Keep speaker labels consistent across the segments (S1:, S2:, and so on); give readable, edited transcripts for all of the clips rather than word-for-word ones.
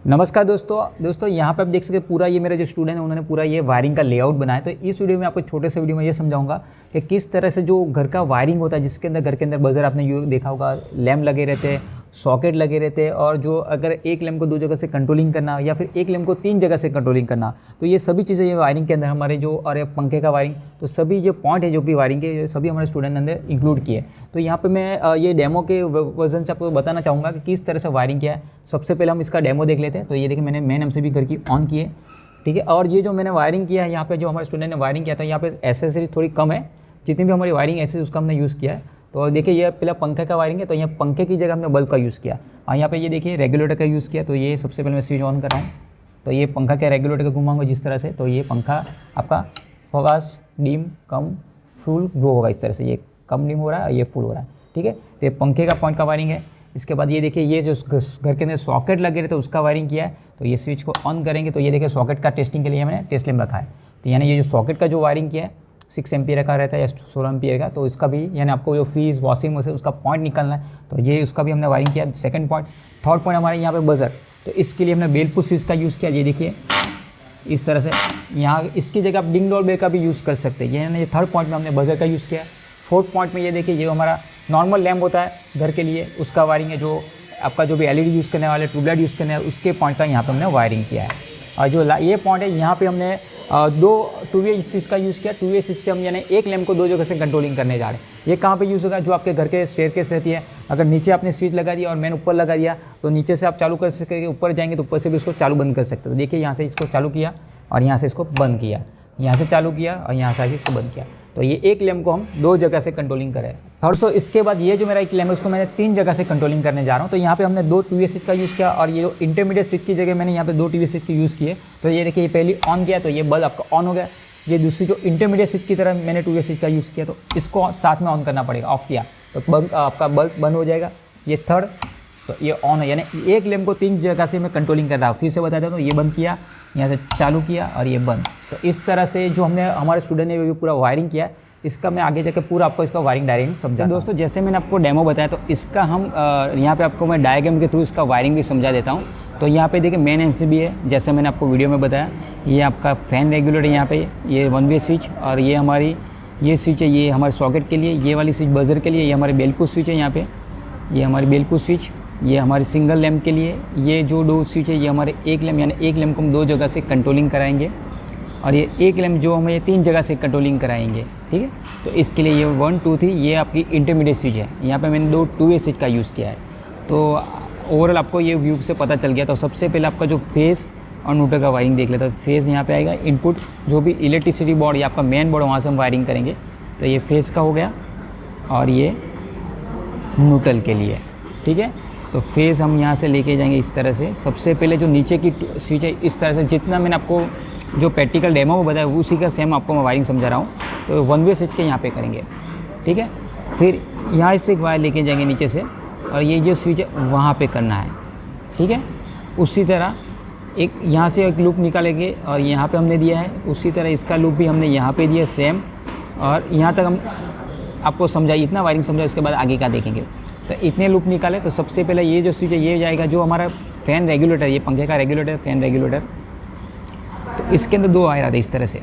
S1: नमस्कार दोस्तों यहाँ पे आप देख सकते हैं पूरा ये मेरा जो स्टूडेंट है उन्होंने पूरा ये वायरिंग का लेआउट बनाया। तो इस वीडियो में आपको छोटे से वीडियो में ये समझाऊंगा कि किस तरह से जो घर का वायरिंग होता है, जिसके अंदर घर के अंदर बजर आपने ये देखा होगा, लैम्प लगे रहते हैं, सॉकेट लगे रहते हैं, और जो अगर एक लैम्प को 2 जगह से कंट्रोलिंग करना या फिर एक लैम्प को 3 जगह से कंट्रोलिंग करना, तो ये सभी चीज़ें ये वायरिंग के अंदर हमारे जो और पंखे का वायरिंग, तो सभी जो पॉइंट है जो भी वायरिंग के सभी हमारे स्टूडेंट ने अंदर इंक्लूड किए। तो यहाँ पे मैं ये डेमो के वर्जन से आपको बताना चाहूँगा कि किस तरह से वायरिंग किया है। सबसे पहले हम इसका डेमो देख लेते हैं। तो ये देखिए मैंने मेन एमसीबी घर की ऑन की है, ठीक है। और ये जो मैंने वायरिंग किया है यहाँ पे, जो हमारे स्टूडेंट ने वायरिंग किया था, यहाँ पे एसेसरीज थोड़ी कम है, जितनी भी हमारी वायरिंग एसेसरीज उसका हमने यूज़ किया है। तो देखिए ये पहला पंखे का वायरिंग है, तो यहाँ पंखे की जगह हमने बल्ब का यूज़ किया, और यहाँ पे ये देखिए रेगुलेटर का यूज़ किया। तो ये सबसे पहले मैं स्विच ऑन कर रहा हूँ, तो ये पंखा क्या रेगुलेटर का घुमाऊंगा जिस तरह से, तो ये पंखा आपका फास्ट डिम कम फुल ग्रो होगा इस तरह से, ये कम डिम हो रहा है, ये फुल हो रहा है, ठीक है। तो ये पंखे का पॉइंट का वायरिंग है। इसके बाद ये देखिए ये जो घर के अंदर सॉकेट लगे रहते हैं उसका वायरिंग किया है। तो ये स्विच को ऑन करेंगे तो ये देखिए सॉकेट का टेस्टिंग के लिए मैंने टेस्ट लैम्प रखा है। तो यानी ये जो सॉकेट का जो वायरिंग किया है 6 एम्पियर का रहता है या 16 एम्पियर का, तो इसका भी यानी आपको जो फ्रीज वॉशिंग मशीन उसका पॉइंट निकालना है, तो ये उसका भी हमने वायरिंग किया। सेकंड पॉइंट, थर्ड पॉइंट हमारे यहाँ पे बजर, तो इसके लिए हमने बेल पुश स्विच का यूज़ किया। ये देखिए इस तरह से, यहाँ इसकी जगह आप डिंग डॉल बेल का भी यूज़ कर सकते हैं। यानी ये थर्ड पॉइंट में हमने बजर का यूज़ किया। फोर्थ पॉइंट में ये देखिए ये हमारा नॉर्मल लैम्प होता है घर के लिए, उसका वायरिंग है, जो आपका जो भी एलईडी यूज़ करने वाले, ट्यूबलाइट यूज़ करने वाले, उसके पॉइंट का यहाँ पे हमने वायरिंग किया है। और जो ये पॉइंट है यहाँ पे हमने 2 वे स्विच का यूज़ किया। 2 वे स्विच से हम यानी एक लैम्प को 2 जगह से कंट्रोलिंग करने जा रहे हैं। ये कहाँ पे यूज़ होगा, जो आपके घर के स्टेयरकेस रहती है, अगर नीचे आपने स्विच लगा दिया और मैंने ऊपर लगा दिया, तो नीचे से आप चालू कर सकते, ऊपर जाएंगे तो ऊपर से भी उसको चालू बंद कर सकते हो। तो देखिए यहाँ से इसको चालू किया और यहाँ से इसको बंद किया, यहाँ से चालू किया और यहाँ से आगे इसको बंद किया। तो ये एक लैम्प को हम 2 जगह से कंट्रोलिंग करें। थर्ड, इसके बाद ये जो मेरा एक लैम्प है उसको मैंने 3 जगह से कंट्रोलिंग करने जा रहा हूँ। तो यहाँ पे हमने 2 2 वे स्विच का यूज़ किया, और ये जो इंटरमीडिएट स्विच की जगह मैंने यहाँ पे 2 2 वे स्विच के यूज़ किए। तो ये देखिए ये पहली ऑन किया तो ये बल्ब आपका ऑन हो गया। ये दूसरी जो इंटरमीडिएट स्विच की तरह मैंने 2 वे स्विच का यूज़ किया, तो इसको साथ में ऑन करना पड़ेगा। ऑफ किया तो बल्ब आपका बल्ब बंद हो जाएगा। ये थर्ड, तो ये ऑन है, यानी एक लैम्प को 3 जगह से मैं कंट्रोलिंग कर रहा हूँ। फिर से बता देता हूँ, ये बंद किया, यहाँ से चालू किया और ये बंद। तो इस तरह से जो हमने हमारे स्टूडेंट ने भी पूरा वायरिंग किया, इसका मैं आगे जाकर पूरा आपको इसका वायरिंग डायग्राम समझा। दोस्तों जैसे मैंने आपको डेमो बताया, तो इसका हम यहाँ पे आपको मैं डायग्राम के थ्रू इसका वायरिंग भी समझा देता हूँ। तो यहाँ पे देखिए मेन एमसीबी है, जैसे मैंने आपको वीडियो में बताया। ये आपका फैन रेगुलेटर यहाँ पे, ये 1 वे स्विच, और ये हमारी ये स्विच है, ये हमारे सॉकेट के लिए, ये वाली स्विच बजर के लिए, ये हमारे बेल पुश स्विच है यहाँ पे, ये हमारी बेल पुश स्विच, ये हमारे सिंगल लैम्प के लिए, ये जो 2 स्विच है ये हमारे एक लैम्प, यानी एक लैम्प को हम 2 जगह से कंट्रोलिंग कराएंगे, और ये एक लैम्प जो हमें 3 जगह से कंट्रोलिंग कराएंगे, ठीक है। तो इसके लिए ये 1 2 3 ये आपकी इंटरमीडिएट स्विच है। यहाँ पे मैंने 2 2 वे स्विच का यूज़ किया है। तो ओवरऑल आपको ये व्यू से पता चल गया। तो सबसे पहले आपका जो फेस और न्यूट्रल का वायरिंग देख लेते हैं। फेस यहाँ पे आएगा, इनपुट जो भी इलेक्ट्रिसिटी बोर्ड या आपका मेन बोर्ड, वहाँ से हम वायरिंग करेंगे। तो ये फेस का हो गया, और ये न्यूट्रल के लिए, ठीक है। तो फेस हम यहाँ से लेके जाएंगे इस तरह से। सबसे पहले जो नीचे की स्विच है इस तरह से, जितना मैंने आपको जो प्रैक्टिकल डेमो में बताया उसी का सेम आपको मैं वायरिंग समझा रहा हूँ। तो 1 वे स्विच के यहाँ पे करेंगे, ठीक है। फिर यहाँ से एक वायर लेके जाएंगे नीचे से, और ये जो स्विच है वहाँ पे करना है, ठीक है। उसी तरह एक यहाँ से एक लूप निकालेंगे, और यहाँ पे हमने दिया है, उसी तरह इसका लूप भी हमने यहाँ पे दिया सेम। और यहाँ तक हम आपको समझाइए, इतना वायरिंग समझा, उसके बाद आगे का देखेंगे। तो इतने लूप निकाले। तो सबसे पहले ये जो स्विच है ये जाएगा जो हमारा फ़ैन रेगुलेटर, ये पंखे का रेगुलेटर, फ़ैन रेगुलेटर। तो इसके अंदर 2 वायर आते हैं इस तरह से।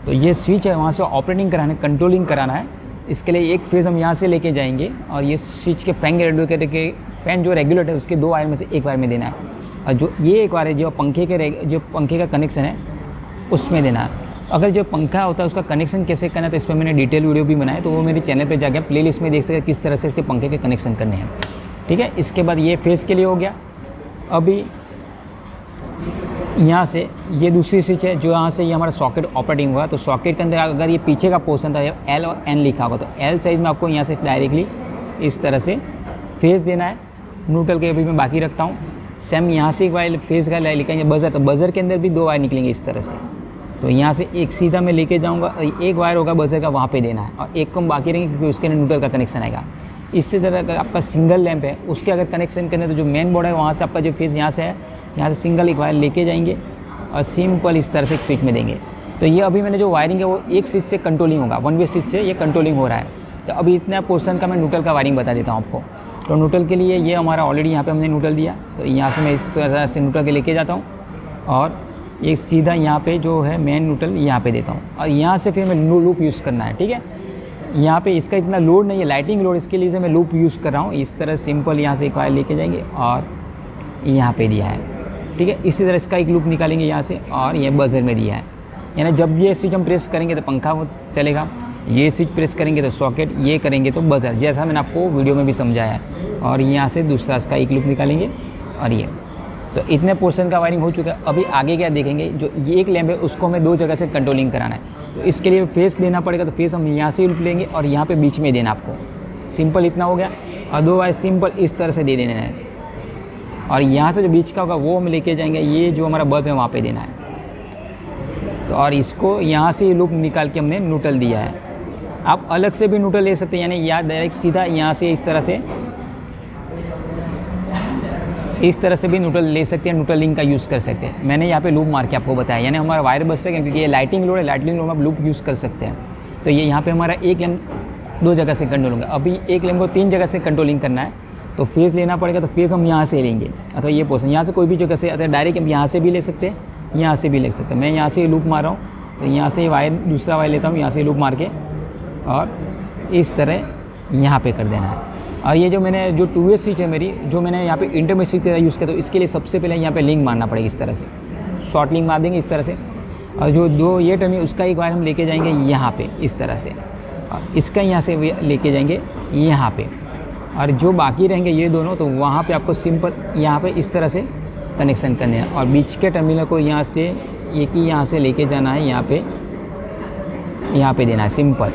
S1: तो ये स्विच है, वहाँ से ऑपरेटिंग कराना है, कंट्रोलिंग कराना है। इसके लिए एक फेज़ हम यहाँ से लेके जाएंगे, और ये स्विच के फैन रेगुलेटर के फ़ैन जो रेगुलेटर है उसके 2 वायर में से एक वायर में देना है, और जो ये एक वायर है जो पंखे का कनेक्शन है उसमें देना है। अगर जो पंखा होता है उसका कनेक्शन कैसे करना है, तो इस पर मैंने डिटेल वीडियो भी बनाया, तो वो मेरे चैनल पे जाकर प्लेलिस्ट में देख सकते हैं किस तरह से इसके पंखे के कनेक्शन करने हैं, ठीक है। इसके बाद ये फेस के लिए हो गया। अभी यहाँ से ये दूसरी स्विच है जो यहाँ से ये हमारा सॉकेट ऑपरेटिंग हुआ। तो सॉकेट के अंदर अगर ये पीछे का पोर्शन था, L और N लिखा होगा, तो L साइज़ में आपको यहाँ से डायरेक्टली इस तरह से फेस देना है। न्यूट्रल के अभी मैं बाकी रखता हूँ। सेम यहाँ से एक वायर फेस का लिखेंगे बजर, तो बजर के अंदर भी 2 वायर निकलेंगे इस तरह से। तो यहाँ से एक सीधा मैं लेके जाऊँगा, एक वायर होगा बजर का, वहाँ पे देना है, और एक को हम बाकी रहेंगे क्योंकि उसके अंदर न्यूट्रल का कनेक्शन आएगा। इसी तरह अगर आपका सिंगल लैम्प है उसके अगर कनेक्शन करने, तो जो मेन बोर्ड है वहाँ से आपका जो फेस यहाँ से है, यहाँ से सिंगल एक वायर लेके जाएंगे और सिंपल इस तरह से एक स्विच में देंगे। तो ये अभी मैंने जो वायरिंग है वो एक स्विच से कंट्रोलिंग होगा, 1 वे स्विच से ये कंट्रोलिंग हो रहा है। तो अभी इतना पोर्शन का मैं न्यूट्रल का वायरिंग बता देता हूँ आपको। तो न्यूट्रल के लिए ये हमारा ऑलरेडी यहाँ पे हमने न्यूट्रल दिया, तो यहाँ से मैं इस तरह से न्यूट्रल के लेके जाता हूँ और एक सीधा यहाँ पे जो है मेन न्यूट्रल यहाँ पे देता हूँ और यहाँ से फिर मैं लूप यूज़ करना है। ठीक है, यहाँ पे इसका इतना लोड नहीं है, लाइटिंग लोड, इसके लिए से मैं लूप यूज़ कर रहा हूँ। इस तरह सिंपल यहाँ से एक वायर लेके जाएंगे और यहाँ पे दिया है। ठीक है, इसी तरह इसका एक लूप निकालेंगे यहाँ से और ये बजर में दिया है, यानी जब ये स्विच हम प्रेस करेंगे तो पंखा चलेगा, ये स्विच प्रेस करेंगे तो सॉकेट, ये करेंगे तो बजर, जैसा मैंने आपको वीडियो में भी समझाया है। और यहाँ से दूसरा इसका एक लूप निकालेंगे और ये, तो इतने पोर्शन का वायरिंग हो चुका है। अभी आगे क्या देखेंगे, जो ये एक लैम्प है उसको हमें 2 जगह से कंट्रोलिंग कराना है, तो इसके लिए फेस देना पड़ेगा। तो फेस हम यहाँ से लूप लेंगे और यहाँ पे बीच में देना आपको, सिंपल इतना हो गया। और 2 वायर सिंपल इस तरह से दे देना है और यहाँ से जो बीच का होगा वो हम लेके जाएंगे, ये जो हमारा बल्ब है वहाँ पे देना है। तो और इसको यहाँ से लूप निकाल के हमने न्यूट्रल दिया है। आप अलग से भी न्यूट्रल ले सकते हैं, यानी या डायरेक्ट सीधा यहाँ से इस तरह से भी न्यूट्रल ले सकते हैं, न्यूट्रल लिंक का यूज़ कर सकते हैं। मैंने यहाँ पे लूप मार के आपको बताया, यानी हमारा वायर बच सके, क्योंकि ये लाइटिंग लोड है, लाइटिंग लोड में आप लूप यूज़ कर सकते हैं। तो ये यहाँ पे हमारा एक लैम्प 2 जगह से कंट्रोल होगा। अभी एक लैम्प को 3 जगह से कंट्रोलिंग करना है, तो फेज़ लेना पड़ेगा। तो फेज़ हम यहाँ से लेंगे, अथवा ये पोर्शन यहाँ से कोई भी जगह से, अथवा डायरेक्ट हम यहाँ से भी ले सकते हैं, यहाँ से भी ले सकते हैं। मैं यहाँ से लूप मार रहा हूँ, तो यहाँ से वायर दूसरा वायर लेता हूँ, यहाँ से लूप मार के और इस तरह यहाँ पे कर देना है। और ये जो मैंने जो 2 स्विच है मेरी, जो मैंने यहाँ पे इंटरमीडिएट स्विच का यूज़ किया, तो इसके लिए सबसे पहले यहाँ पे लिंक मारना पड़ेगा, इस तरह से शॉर्ट लिंक मार देंगे इस तरह से। और जो 2 ये टर्म है उसका एक वायर हम लेके जाएंगे यहाँ पे इस तरह से, और इसका यहाँ से लेके जाएंगे यहाँ पे, और जो बाकी रहेंगे ये दोनों, तो वहाँ पे आपको सिंपल यहाँ पे इस तरह से कनेक्शन करने हैं। और बीच के टर्मिनल को यहाँ से एक ही यहाँ से लेके जाना है, यहाँ पे देना है सिंपल।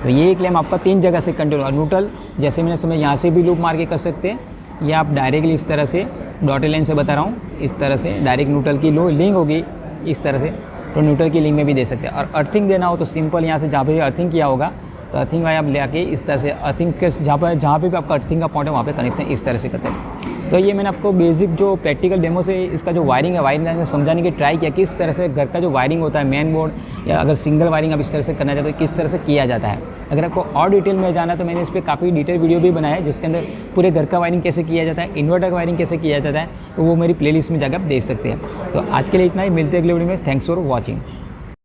S1: तो ये एक लैम्प आपका 3 जगह से कंट्रोल। और न्यूट्रल जैसे मैंने समय यहाँ से भी लूप मार के कर सकते हैं, या आप डायरेक्टली इस तरह से डॉटेड लाइन से बता रहा हूँ, इस तरह से डायरेक्ट न्यूट्रल की लिंक होगी इस तरह से, तो न्यूट्रल की लिंक में भी दे सकते हैं। और अर्थिंग देना हो तो सिंपल यहाँ से जहाँ पे अर्थिंग किया होगा, तो अर्थिंग वायर आप ले आके इस तरह से अर्थिंग के जहाँ पे भी आपका अर्थिंग का पॉइंट है वहाँ पे कनेक्शन इस तरह से करते हैं। तो ये मैंने आपको बेसिक जो प्रैक्टिकल डेमो से इसका जो वायरिंग है, वायरिंग समझाने की ट्राई किया, किस तरह से घर का जो वायरिंग होता है मेन बोर्ड, या अगर सिंगल वायरिंग आप इस तरह से करना चाहते हो किस तरह से किया जाता है। अगर आपको और डिटेल में जाना है तो मैंने इस पर काफ़ी डिटेल वीडियो भी बनाया है, जिसके अंदर पूरे घर का वायरिंग कैसे किया जाता है, इन्वर्टर का वायरिंग कैसे किया जाता है, तो वो मेरी प्लेलिस्ट में जाकर आप देख सकते हैं। तो आज के लिए इतना ही, मिलते हैं अगले वीडियो में। Thanks for watching.